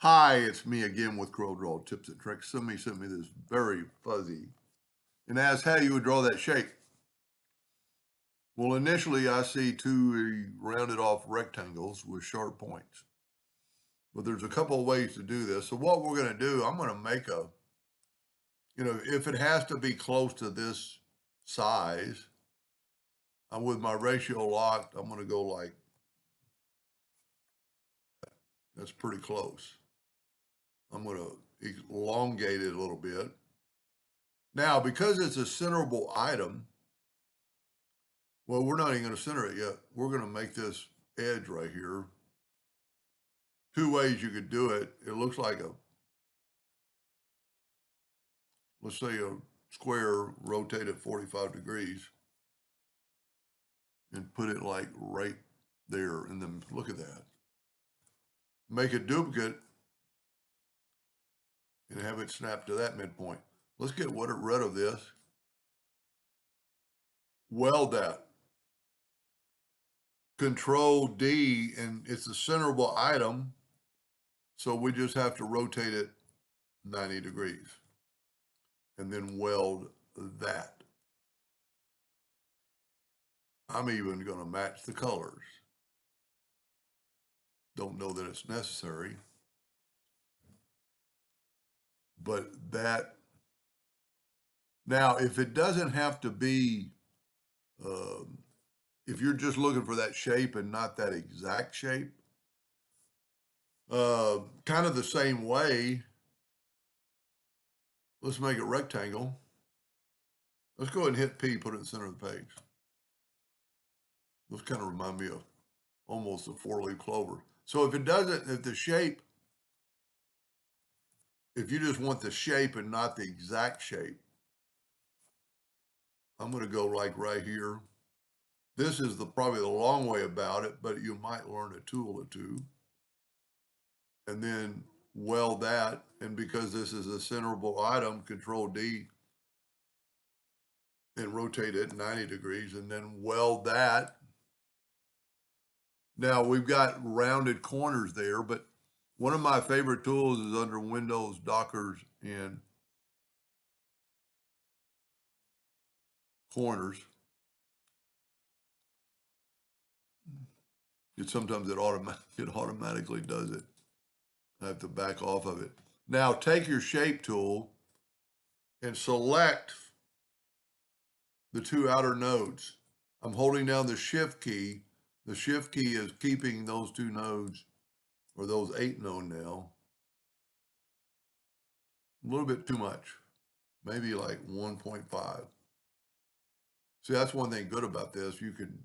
Hi, it's me again with Corel Tips and Tricks. Somebody sent me this very fuzzy and asked how you would draw that shape. Well, initially I see two rounded off rectangles with sharp points. But there's a couple of ways to do this. So what we're going to do, I'm going to make if it has to be close to this size, I'm with my ratio locked, I'm going to go like, that's pretty close. I'm going to elongate it a little bit. Now, because it's a centerable item, well, we're not even going to center it yet. We're going to make this edge right here. Two ways you could do it. It looks like let's say a square rotated 45 degrees and put it like right there. And then look at that. Make a duplicate and have it snap to that midpoint. Let's get rid of this. Weld that. Control D, and it's a centerable item. So we just have to rotate it 90 degrees and then weld that. I'm even going to match the colors. Don't know that it's necessary, but that, now if it doesn't have to be, if you're just looking for that shape and not that exact shape, kind of the same way, let's make it rectangle. Let's go ahead and hit P, put it in the center of the page. Those kind of remind me of almost a four-leaf clover. So if it doesn't, if the shape, if you just want the shape and not the exact shape, I'm going to go like right here. This is probably the long way about it, but you might learn a tool or two. And then weld that. And because this is a centerable item, Control D, and rotate it 90 degrees and then weld that. Now we've got rounded corners there, but one of my favorite tools is under Windows, Dockers, and corners. Sometimes it automatically does it. I have to back off of it. Now take your shape tool and select the two outer nodes. I'm holding down the shift key. The shift key is keeping those two nodes, or those 8 node now. A little bit too much, maybe like 1.5. See, that's one thing good about this. You can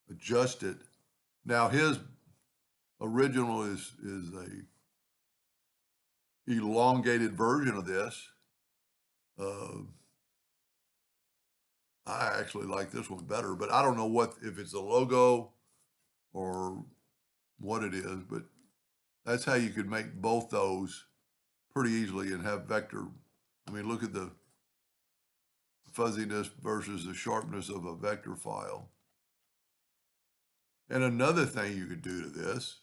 adjust it. Now his original is a elongated version of this. I actually like this one better, but I don't know if it's a logo or what it is, but that's how you could make both those pretty easily and have vector. I mean, look at the fuzziness versus the sharpness of a vector file. And another thing you could do to this,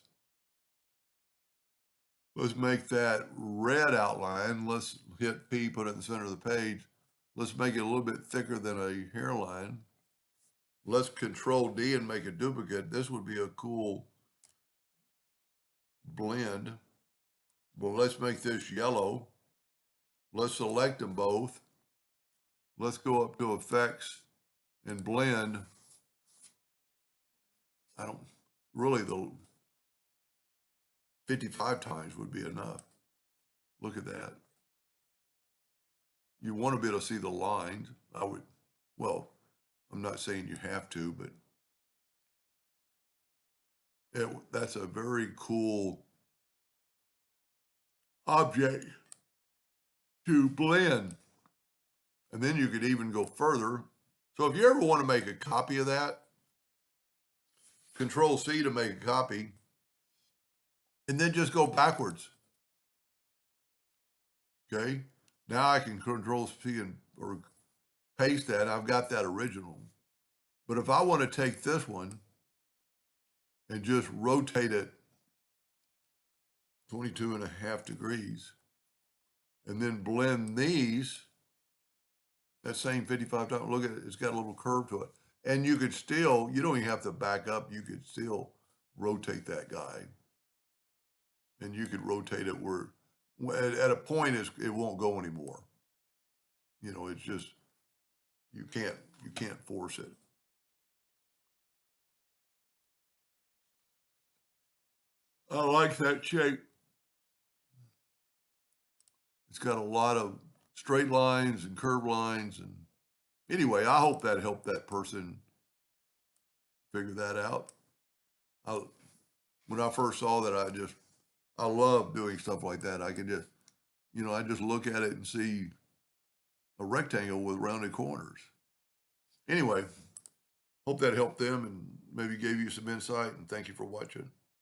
let's make that red outline. Let's hit P, put it in the center of the page. Let's make it a little bit thicker than a hairline. Let's Control D and make a duplicate. This would be a cool blend. Well, let's make this yellow. Let's select them both. Let's go up to Effects and Blend. I don't really, the 55 times would be enough. Look at that. You want to be able to see the lines. Well, I'm not saying you have to, but that's a very cool object to blend. And then you could even go further. So if you ever want to make a copy of that, Control C to make a copy, and then just go backwards. Okay. Now I can Control C or paste that. I've got that original. But if I want to take this one and just rotate it 22.5 degrees, and then blend these. That same 55 time, look at it, it's got a little curve to it. And you could still, you don't even have to back up, you could still rotate that guy. And you could rotate it where, at a point, it won't go anymore. You know, it's just, you can't force it. I like that shape. It's got a lot of straight lines and curved lines. And anyway, I hope that helped that person figure that out. When I first saw that, I love doing stuff like that. I can just, I just look at it and see a rectangle with rounded corners. Anyway, hope that helped them and maybe gave you some insight, and thank you for watching.